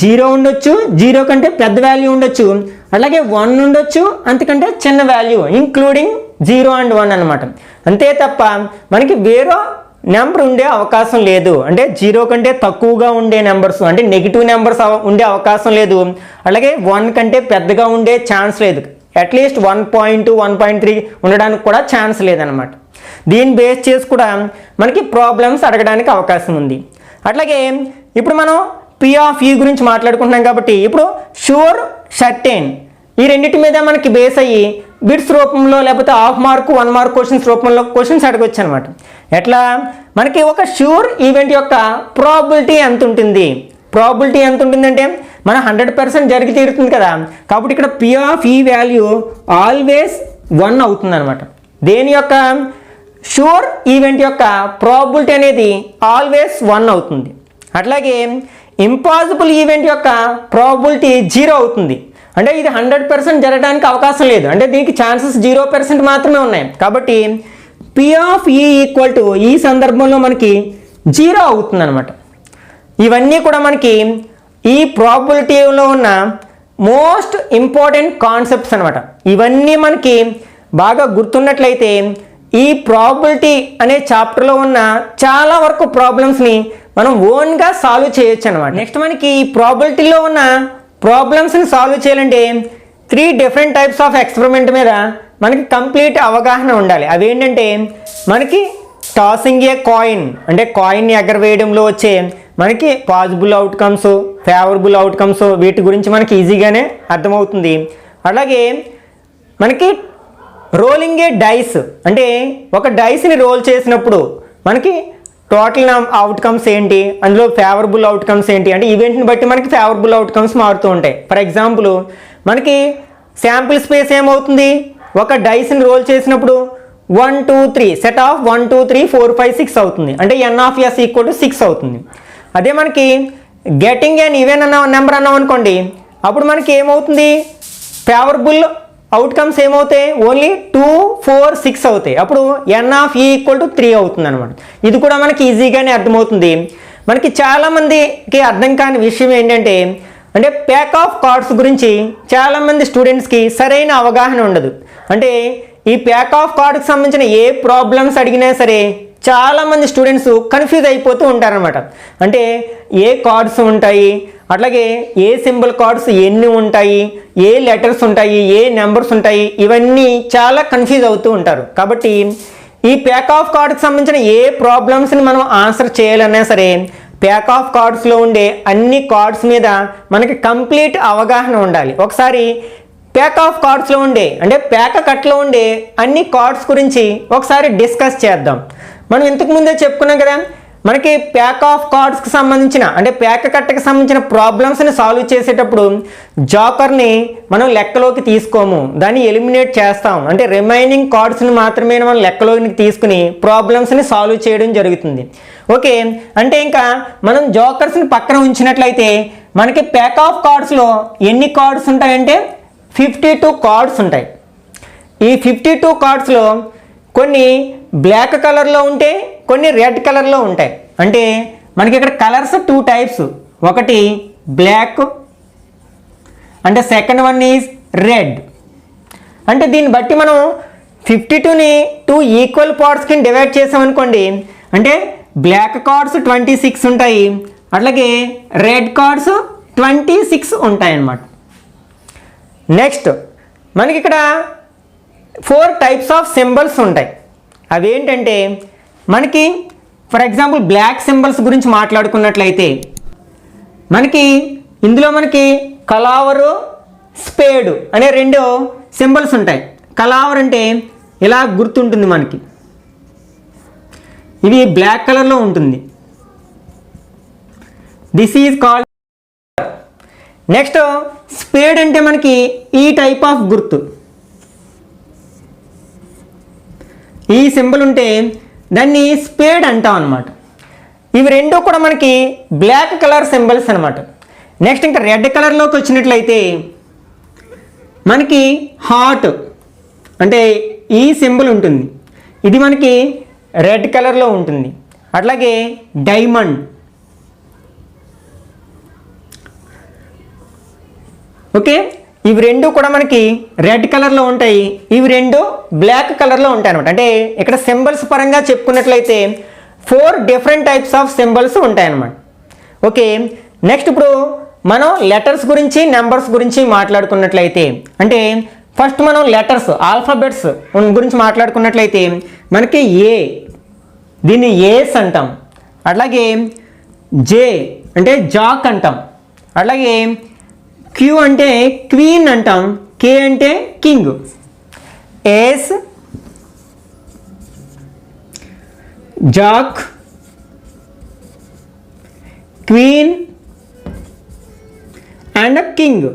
A: 0 ఉండొచ్చు, 0 కంటే పెద్ద వాల్యూ ఉండొచ్చు, అలాగే 1 ఉండొచ్చు, అంతకంటే చిన్న వాల్యూ, ఇంక్లూడింగ్ 0 అండ్ 1 అనమాట. అంతే తప్ప మనకి వేరే నెంబర్ ఉండే అవకాశం లేదు. అంటే 0 కంటే తక్కువగా ఉండే నెంబర్స్, అంటే నెగిటివ్ నెంబర్స్ ఉండే అవకాశం లేదు, అలాగే 1 కంటే పెద్దగా ఉండే ఛాన్స్ లేదు, అట్లీస్ట్ 1.2, 1.3 ఉండడానికి కూడా ఛాన్స్ లేదనమాట. దీన్ని బేస్ చేసి కూడా మనకి ప్రాబ్లమ్స్ అడగడానికి అవకాశం ఉంది. అట్లాగే ఇప్పుడు మనం p ఆఫ్ e గురించి మాట్లాడుకుంటున్నాం కాబట్టి, ఇప్పుడు షూర్, సర్టెన్ ఈ రెండింటి మీద మనకి బేస్ అయ్యి బిట్స్ రూపంలో లేకపోతే హాఫ్ మార్క్, 1 మార్క్ క్వశ్చన్స్ రూపంలో క్వశ్చన్స్ అడగొచ్చు అనమాట. ఎట్లా, మనకి ఒక షూర్ ఈవెంట్ యొక్క ప్రాబబిలిటీ ఎంత ఉంటుంది, ప్రాబబిలిటీ ఎంత ఉంటుందంటే మన 100% జరిగి తీరుతుంది కదా, కాబట్టి ఇక్కడ p of e value always 1 అవుతుంది అనమాట. దేని యొక్క, షూర్ ఈవెంట్ యొక్క ప్రాబబిలిటీ అనేది ఆల్వేస్ 1 అవుతుంది. అట్లాగే ఇంపాసిబుల్ ఈవెంట్ యొక్క ప్రాబబిలిటీ 0 అవుతుంది. అంటే ఇది 100% జరగడానికి అవకాశం లేదు, అంటే దీనికి ఛాన్సెస్ 0% మాత్రమే ఉన్నాయి. కాబట్టి p of e equal to ఈ సందర్భంలో మనకి 0 అవుతుంది అనమాట. ఇవన్నీ కూడా మనకి ఈ ప్రాబబిలిటీలో ఉన్న మోస్ట్ ఇంపార్టెంట్ కాన్సెప్ట్స్ అనమాట. ఇవన్నీ మనకి బాగా గుర్తున్నట్లయితే ఈ ప్రాబబిలిటీ అనే చాప్టర్లో ఉన్న చాలా వరకు ప్రాబ్లమ్స్ని మనం ఓన్గా సాల్వ్ చేయొచ్చు అనమాట. నెక్స్ట్ మనకి ఈ ప్రాబబిలిటీలో ఉన్న ప్రాబ్లమ్స్ని సాల్వ్ చేయాలంటే 3 డిఫరెంట్ టైప్స్ ఆఫ్ ఎక్స్పెరిమెంట్ మీద మనకి కంప్లీట్ అవగాహన ఉండాలి. అవి ఏంటంటే మనకి టాసింగ్ ఏ కాయిన్, అంటే కాయిన్ని ఎగరవేయడంలో వచ్చే మనకి పాసిబుల్ అవుట్కమ్స్, ఫేవరబుల్ అవుట్కమ్స్, వీటి గురించి మనకి ఈజీగానే అర్థమవుతుంది. అలాగే మనకి రోలింగ్ ఏ డైస్, అంటే ఒక డైస్ని రోల్ చేసినప్పుడు మనకి టోటల్ అవుట్కమ్స్ ఏంటి, అందులో ఫేవరబుల్ అవుట్కమ్స్ ఏంటి, అంటే ఈవెంట్ని బట్టి మనకి ఫేవరబుల్ అవుట్కమ్స్ మారుతూ ఉంటాయి. ఫర్ ఎగ్జాంపుల్ మనకి శాంపిల్ స్పేస్ ఏమవుతుంది, ఒక డైస్ని రోల్ చేసినప్పుడు 1, 2, 3 సెట్ ఆఫ్ 1, 2, 3, 4, 5, 6 అవుతుంది. అంటే n of s equal to 6 అవుతుంది. అదే మనకి గెటింగ్ ఎన్ ఈవెన్ అన్న నెంబర్ అన్నాం అనుకోండి, అప్పుడు మనకి ఏమవుతుంది, ఫేవరబుల్ అవుట్కమ్స్ ఏమవుతాయి, ఓన్లీ 2, 4, 6 అవుతాయి. అప్పుడు n of e equal to 3 అవుతుంది అనమాట. ఇది కూడా మనకి ఈజీగానే అర్థమవుతుంది. మనకి చాలామందికి అర్థం కాని విషయం ఏంటంటే, అంటే ప్యాక్ ఆఫ్ కార్డ్స్ గురించి చాలామంది స్టూడెంట్స్కి సరైన అవగాహన ఉండదు. అంటే ఈ ప్యాక్ ఆఫ్ కార్డ్కి సంబంధించిన ఏ ప్రాబ్లమ్స్ అడిగినా సరే చాలామంది స్టూడెంట్స్ కన్ఫ్యూజ్ అయిపోతూ ఉంటారనమాట. అంటే ఏ కార్డ్స్ ఉంటాయి, అట్లాగే ఏ సింబల్ కార్డ్స్ ఎన్ని ఉంటాయి, ఏ లెటర్స్ ఉంటాయి, ఏ నెంబర్స్ ఉంటాయి, ఇవన్నీ చాలా కన్ఫ్యూజ్ అవుతూ ఉంటారు. కాబట్టి ఈ ప్యాక్ ఆఫ్ కార్డ్కి సంబంధించిన ఏ ప్రాబ్లమ్స్ని మనం ఆన్సర్ చేయాలన్నా సరే ప్యాక్ ఆఫ్ కార్డ్స్లో ఉండే అన్ని కార్డ్స్ మీద మనకి కంప్లీట్ అవగాహన ఉండాలి. ఒకసారి ప్యాక్ ఆఫ్ కార్డ్స్లో ఉండే, అంటే ప్యాక్ కట్లో ఉండే అన్ని కార్డ్స్ గురించి ఒకసారి డిస్కస్ చేద్దాం. మనం ఇంతకు ముందే చెప్పుకున్నాం కదా, మనకి ప్యాక్ ఆఫ్ కార్డ్స్కి సంబంధించిన, అంటే ప్యాక్ కట్టకి సంబంధించిన ప్రాబ్లమ్స్ని సాల్వ్ చేసేటప్పుడు జాకర్ని మనం లెక్కలోకి తీసుకోము, దాన్ని ఎలిమినేట్ చేస్తాం. అంటే రిమైనింగ్ కార్డ్స్ని మాత్రమే మనం లెక్కలోకి తీసుకుని ప్రాబ్లమ్స్ని సాల్వ్ చేయడం జరుగుతుంది. ఓకే, అంటే ఇంకా మనం జోకర్స్ని పక్కన ఉంచినట్లయితే మనకి ప్యాక్ ఆఫ్ కార్డ్స్లో ఎన్ని కార్డ్స్ ఉంటాయంటే 52 కార్డ్స్ ఉంటాయి. ఈ 52 కార్డ్స్లో కొన్ని బ్లాక్ కలర్లో ఉంటాయి, కొన్ని రెడ్ కలర్లో ఉంటాయి. అంటే మనకి ఇక్కడ కలర్స్ 2 టైప్స్, ఒకటి బ్లాక్, అంటే సెకండ్ వన్ ఈజ్ రెడ్. అంటే దీన్ని బట్టి మనం 52ని 2 ఈక్వల్ పార్ట్స్ కింద డివైడ్ చేసామనుకోండి, అంటే బ్లాక్ కార్డ్స్ 26 ఉంటాయి, అట్లాగే రెడ్ కార్డ్స్ 26 ఉంటాయి అన్నమాట. నెక్స్ట్ మనకి ఇక్కడ 4 టైప్స్ ఆఫ్ సింబల్స్ ఉంటాయి. అవి ఏంటంటే మనకి ఫర్ ఎగ్జాంపుల్ బ్లాక్ సింబల్స్ గురించి మాట్లాడుకున్నట్లయితే మనకి ఇందులో మనకి కలావరు, స్పేడు అనే 2 సింబల్స్ ఉంటాయి. కలావర్ అంటే ఇలా గుర్తుంటుంది మనకి, ఇది బ్లాక్ కలర్లో ఉంటుంది. This is called. Next spade అంటే మనకి ఈ టైప్ ఆఫ్ గుర్తు, ఈ సింబల్ ఉంటే దాన్ని స్పేడ్ అంటాం అనమాట. ఇవి 2 కూడా మనకి బ్లాక్ కలర్ సింబల్స్ అనమాట. నెక్స్ట్ ఇంకా రెడ్ కలర్లోకి వచ్చినట్లయితే మనకి హార్ట్ అంటే ఈ సింబల్ ఉంటుంది, ఇది మనకి రెడ్ కలర్లో ఉంటుంది. అట్లాగే డైమండ్, ఓకే, ఇవి 2 కూడా మనకి రెడ్ కలర్లో ఉంటాయి, ఇవి 2 బ్లాక్ కలర్లో ఉంటాయి అనమాట. అంటే ఇక్కడ సింబల్స్ పరంగా చెప్పుకున్నట్లయితే 4 డిఫరెంట్ టైప్స్ ఆఫ్ సింబల్స్ ఉంటాయన్నమాట. ఓకే, నెక్స్ట్ ఇప్పుడు మనం లెటర్స్ గురించి, నెంబర్స్ గురించి మాట్లాడుకున్నట్లయితే, అంటే ఫస్ట్ మనం లెటర్స్, ఆల్ఫాబెట్స్ గురించి మాట్లాడుకున్నట్లయితే మనకి ఏ, దీన్ని ఏస్ అంటాం. అట్లాగే జే అంటే జాక్ అంటాం. అట్లాగే క్యూ అంటే క్వీన్ అంటాం. కే అంటే king. Ace, jack, queen and king.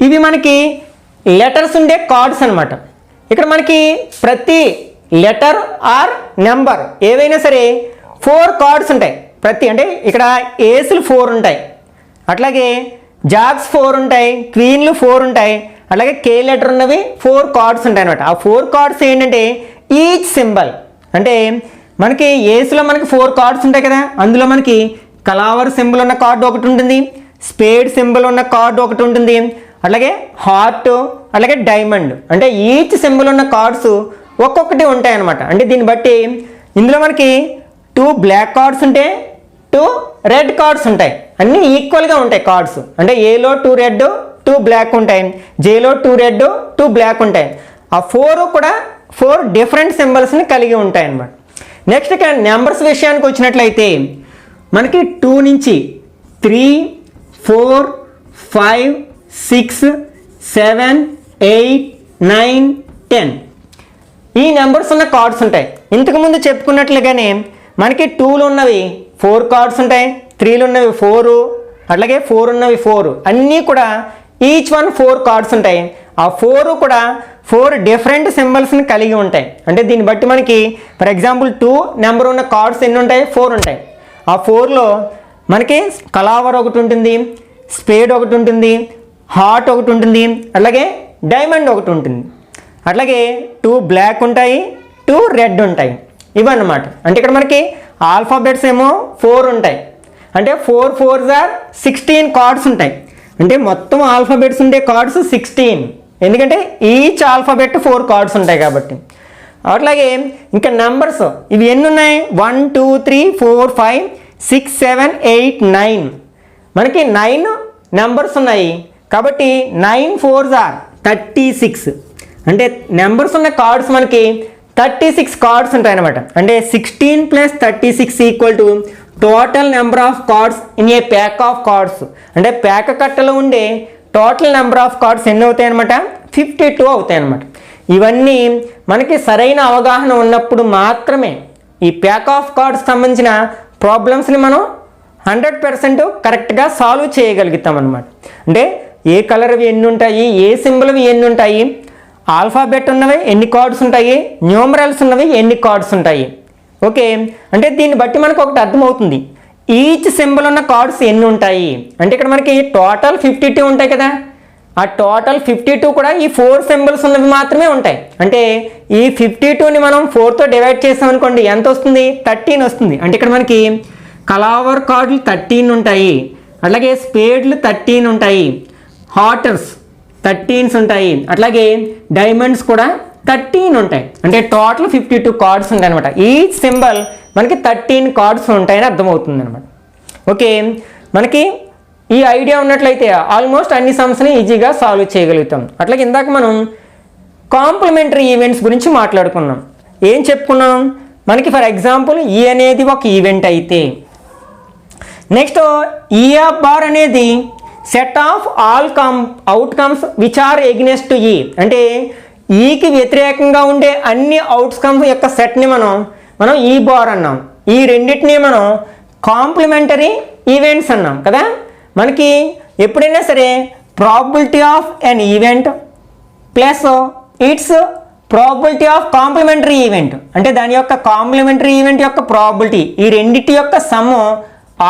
A: ఇవి మనకి లెటర్స్ ఉండే కార్డ్స్ అనమాట. ఇక్కడ మనకి ప్రతి లెటర్ ఆర్ నెంబర్ ఏవైనా సరే 4 కార్డ్స్ ఉంటాయి. ప్రతి అంటే ఇక్కడ ఏసులు 4 ఉంటాయి, అట్లాగే జాక్స్ 4 ఉంటాయి, క్వీన్లు 4 ఉంటాయి, అలాగే కే లెటర్ ఉన్నవి 4 కార్డ్స్ ఉంటాయి అనమాట. ఆ 4 కార్డ్స్ ఏంటంటే ఈచ్ సింబల్, అంటే మనకి ఏసులో మనకి 4 కార్డ్స్ ఉంటాయి కదా, అందులో మనకి కలావర్ సింబల్ ఉన్న కార్డు ఒకటి ఉంటుంది, స్పేడ్ సింబల్ ఉన్న కార్డు ఒకటి ఉంటుంది, అట్లాగే హార్ట్, అలాగే డైమండ్. అంటే ఈచ్ సింబల్ ఉన్న కార్డ్స్ ఒక్కొక్కటి ఉంటాయి అనమాట. అంటే దీన్ని బట్టి ఇందులో మనకి 2 బ్లాక్ కార్డ్స్ ఉంటాయి, 2 రెడ్ కార్డ్స్ ఉంటాయి, అన్నీ ఈక్వల్గా ఉంటాయి కార్డ్స్. అంటే ఏలో 2 రెడ్ 2 బ్లాక్ ఉంటాయి, జేలో 2 రెడ్ 2 బ్లాక్ ఉంటాయి. ఆ 4 కూడా 4 డిఫరెంట్ సింబల్స్ని కలిగి ఉంటాయి అన్నమాట. నెక్స్ట్ ఇక్కడ నెంబర్స్ విషయానికి వచ్చినట్లయితే మనకి 2 నుంచి 3, 4, 5, 6, 7, 8, 9, 10 ఈ నెంబర్స్ ఉన్న కార్డ్స్ ఉంటాయి. ఇంతకుముందు చెప్పుకున్నట్లుగానే మనకి 2లు ఉన్నవి 4 కార్డ్స్ ఉంటాయి, 3లు ఉన్నవి 4, అట్లాగే 4 ఉన్నవి 4, అన్నీ కూడా ఈచ్ వన్ 4 కార్డ్స్ ఉంటాయి. ఆ 4 కూడా 4 డిఫరెంట్ సింబల్స్ని కలిగి ఉంటాయి. అంటే దీన్ని బట్టి మనకి ఫర్ ఎగ్జాంపుల్ 2 నెంబర్ ఉన్న కార్డ్స్ ఎన్ని ఉంటాయి? 4 ఉంటాయి. ఆ 4లో మనకి కలావర్ ఒకటి ఉంటుంది, స్పేడ్ ఒకటి ఉంటుంది, హార్ట్ ఒకటి ఉంటుంది, అలాగే డైమండ్ ఒకటి ఉంటుంది, అట్లాగే 2 బ్లాక్ ఉంటాయి, 2 రెడ్ ఉంటాయి, ఇవన్నమాట. అంటే ఇక్కడ మనకి ఆల్ఫాబెట్స్ ఏమో 4 ఉంటాయి, అంటే 4 4s ఆర్ 16 కార్డ్స్ ఉంటాయి. అంటే మొత్తం ఆల్ఫాబెట్స్ ఉండే కార్డ్స్ 16, ఎందుకంటే ఈచ్ ఆల్ఫాబెట్ 4 కార్డ్స్ ఉంటాయి కాబట్టి. అట్లాగే ఇంకా నెంబర్స్ ఇవి ఎన్ని ఉన్నాయి? 1 2 3 4 5 6 7 8 9 మనకి 9 నెంబర్స్ ఉన్నాయి కాబట్టి 9 4s ఆర్ 36. అంటే నెంబర్స్ ఉన్న కార్డ్స్ మనకి 36 కార్డ్స్ ఉంటాయి అన్నమాట. అంటే 16 + 36 = total number of cards in a pack of cards. అంటే ప్యాక్ కట్టలో ఉండే టోటల్ నెంబర్ ఆఫ్ కార్డ్స్ ఎన్ని అవుతాయి అనమాట? 52 అవుతాయి అన్నమాట. ఇవన్నీ మనకి సరైన అవగాహన ఉన్నప్పుడు మాత్రమే ఈ ప్యాక్ ఆఫ్ కార్డ్స్ సంబంధించిన ప్రాబ్లమ్స్ని మనం 100% కరెక్ట్గా సాల్వ్ చేయగలుగుతాం అన్నమాట. అంటే ఏ కలర్వి ఎన్ని ఉంటాయి, ఏ సింబల్వి ఎన్ని ఉంటాయి, ఆల్ఫాబెట్ ఉన్నవి ఎన్ని కార్డ్స్ ఉంటాయి, న్యూమరల్స్ ఉన్నవి ఎన్ని కార్డ్స్ ఉంటాయి. ఓకే, అంటే దీన్ని బట్టి మనకు ఒకటి అర్థమవుతుంది, ఈచ్ సింబల్ ఉన్న కార్డ్స్ ఎన్ని ఉంటాయి. అంటే ఇక్కడ మనకి టోటల్ 52 ఉంటాయి కదా, ఆ టోటల్ 52 కూడా ఈ 4 సింబల్స్ ఉన్నవి మాత్రమే ఉంటాయి. అంటే ఈ 52ని మనం 4తో డివైడ్ చేసామనుకోండి ఎంత వస్తుంది? 13 వస్తుంది. అంటే ఇక్కడ మనకి కలావర్ కార్డులు 13 ఉంటాయి, అట్లాగే స్పేడ్లు 13 ఉంటాయి, హార్టర్స్ 13s ఉంటాయి, అట్లాగే డైమండ్స్ కూడా 13 ఉంటాయి. అంటే టోటల్ 52 కార్డ్స్ ఉంటాయి అనమాట. ఈచ్ సింబల్ మనకి 13 కార్డ్స్ ఉంటాయని అర్థమవుతుంది అనమాట. ఓకే, మనకి ఈ ఐడియా ఉన్నట్లయితే ఆల్మోస్ట్ అన్ని సమ్స్ని ఈజీగా సాల్వ్ చేయగలుగుతాం. అట్లాగే ఇందాక మనం కాంప్లిమెంటరీ ఈవెంట్స్ గురించి మాట్లాడుకున్నాం. ఏం చెప్పుకున్నాం? మనకి ఫర్ ఎగ్జాంపుల్ ఈ అనేది ఒక ఈవెంట్ అయితే, నెక్స్ట్ ఈ ఆఫ్ బార్ అనేది set of all outcomes which are against E, అంటే ఈకి వ్యతిరేకంగా ఉండే అన్ని అవుట్కమ్స్ యొక్క సెట్ని మనం ఈ బార్ అన్నాం. ఈ రెండింటిని మనం కాంప్లిమెంటరీ ఈవెంట్స్ అన్నాం కదా. మనకి ఎప్పుడైనా సరే probability of an event plus its probability of complementary event, అంటే దాని యొక్క కాంప్లిమెంటరీ ఈవెంట్ యొక్క ప్రాబబిలిటీ, ఈ రెండింటి యొక్క సమ్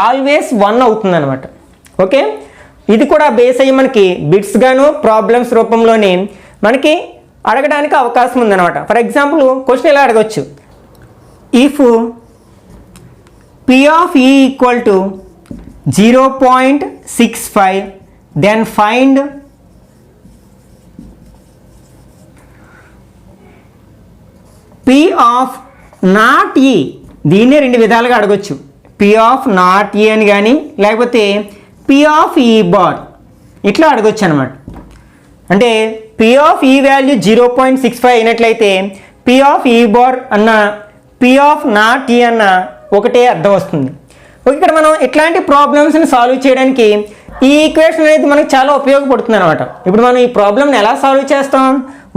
A: ఆల్వేస్ 1 అవుతుంది అనమాట. ఓకే, ఇది కూడా బేస్ అయ్యి మనకి బిట్స్ గాను ప్రాబ్లమ్స్ రూపంలోనే మనకి అడగడానికి అవకాశం ఉందన్నమాట. ఫర్ ఎగ్జాంపుల్ క్వశ్చన్ ఎలా అడగవచ్చు? If P of E equal to 0.65 then find P of not E. దీన్నే రెండు విధాలుగా అడగొచ్చు. P of not E అని కానీ లేకపోతే P of E bar ఇట్లా అడగొచ్చు అనమాట. అంటే P of E వాల్యూ 0.65 అయినట్లయితే P of E bar అన్న P of not E అన్న ఒకటే అర్థం వస్తుంది. ఇక్కడ మనం ఇట్లాంటి ప్రాబ్లమ్స్ని సాల్వ్ చేయడానికి ఈ ఈక్వేషన్ అనేది మనకు చాలా ఉపయోగపడుతుంది అనమాట. ఇప్పుడు మనం ఈ ప్రాబ్లమ్ని ఎలా సాల్వ్ చేస్తాం?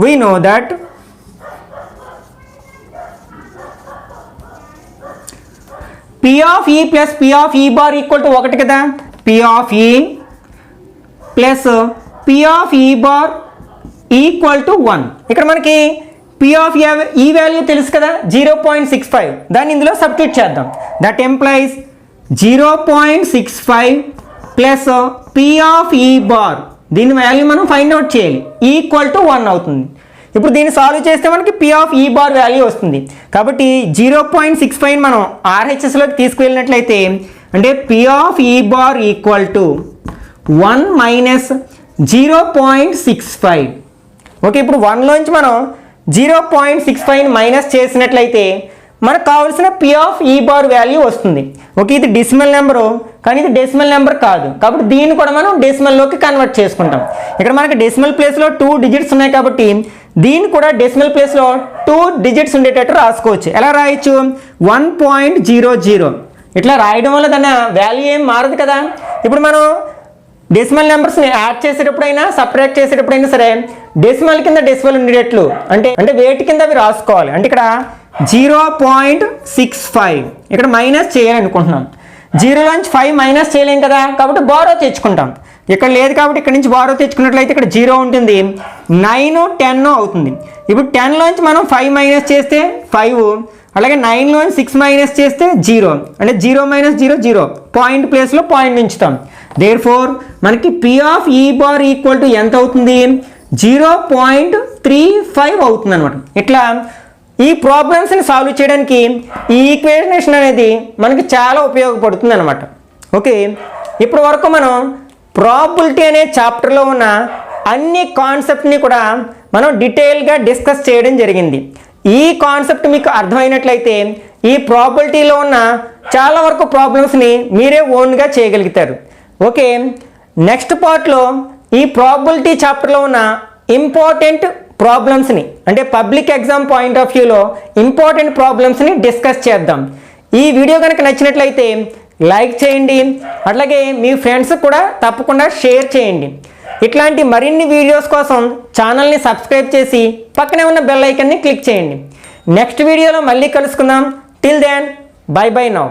A: We know that P of E plus P of E bar equal to 1 కదా. P of E plus P of E bar equal to 1. ఇక్కడ మనకి P of E వాల్యూ తెలుసు కదా, 0.65. దాన్ని ఇందులో సబ్స్టిట్యూట్ చేద్దాం. That employees 0.65 plus P of E bar, దీని value మనం ఫైండ్ అవుట్ చేయాలి, ఈక్వల్ టు 1 అవుతుంది. ఇప్పుడు దీన్ని సాల్వ్ చేస్తే మనకి P of E bar value వస్తుంది. కాబట్టి 0.65 మనం RHSలోకి తీసుకువెళ్ళినట్లయితే అంటే P of E bar equal to 1 minus 0.65. Okay, ఇప్పుడు 1లోంచి మనం 0.65 మైనస్ చేసినట్లయితే మనకు కావాల్సిన P of E bar value వస్తుంది. ఓకే, ఇది డెసిమల్ నెంబరు కానీ ఇది డెసిమల్ నెంబర్ కాదు, కాబట్టి దీన్ని కూడా మనం డెసిమల్లోకి కన్వర్ట్ చేసుకుంటాం. ఇక్కడ మనకి డెసిమల్ ప్లేస్లో 2 డిజిట్స్ ఉన్నాయి కాబట్టి దీన్ని కూడా డెసిమల్ ప్లేస్లో 2 డిజిట్స్ ఉండేటట్టు రాసుకోవచ్చు. ఎలా రాయొచ్చు? 1.00 ఇట్లా రాయడం వల్ల దాని వాల్యూ ఏం మారదు కదా. ఇప్పుడు మనం డెసిమల్ నెంబర్స్ని యాడ్ చేసేటప్పుడైనా సపరేట్ చేసేటప్పుడైనా సరే డెసిమల్ కింద డెసిమల్ ఉండేటట్లు అంటే వేటి కింద అవి రాసుకోవాలి. అంటే ఇక్కడ 0.65 ఇక్కడ మైనస్ చేయాలనుకుంటున్నాం. 0లోంచి 5 మైనస్ చేయలేం కదా, కాబట్టి బారో తెచ్చుకుంటాం. ఇక్కడ లేదు కాబట్టి ఇక్కడ నుంచి బారో తెచ్చుకున్నట్లయితే ఇక్కడ 0 ఉంటుంది, 9, 10 అవుతుంది. ఇప్పుడు 10లోంచి మనం 5 మైనస్ చేస్తే 5, అలాగే 9లోంచి 6 మైనస్ చేస్తే 0, అంటే 0 మైనస్ 0 0, పాయింట్ ప్లేస్లో పాయింట్ ఉంచుతాం. దేర్ఫోర్ మనకి P of E bar equal to ఎంత అవుతుంది? 0.35 అవుతుంది అనమాట. ఇట్లా ఈ ప్రాబ్లమ్స్ని సాల్వ్ చేయడానికి ఈ ఈక్వేషన్ అనేది మనకి చాలా ఉపయోగపడుతుంది అనమాట. ఓకే, ఇప్పటి వరకు మనం ప్రాబబిలిటీ అనే చాప్టర్లో ఉన్న అన్ని కాన్సెప్ట్ని కూడా మనం డీటెయిల్గా డిస్కస్ చేయడం జరిగింది. ఈ కాన్సెప్ట్ మీకు అర్థమైనట్లయితే ఈ ప్రాబబిలిటీలో ఉన్న చాలా వరకు ప్రాబ్లమ్స్ని మీరే ఓన్గా చేయగలుగుతారు. ఓకే, నెక్స్ట్ పార్ట్లో ఈ ప్రాబబిలిటీ చాప్టర్లో ఉన్న ఇంపార్టెంట్ ప్రాబ్లమ్స్ని అంటే పబ్లిక్ ఎగ్జామ్ పాయింట్ ఆఫ్ వ్యూలో ఇంపార్టెంట్ ప్రాబ్లమ్స్ని డిస్కస్ చేద్దాం. ఈ వీడియో కనుక నచ్చినట్లయితే లైక్ చేయండి, అట్లాగే మీ ఫ్రెండ్స్ కూడా తప్పకుండా షేర్ చేయండి. ఇట్లాంటి మరిన్ని వీడియోస్ కోసం ఛానల్ని సబ్స్క్రైబ్ చేసి పక్కనే ఉన్న బెల్ ఐకాన్ని క్లిక్ చేయండి. నెక్స్ట్ వీడియోలో మళ్ళీ కలుసుకుందాం. Till then bye bye now.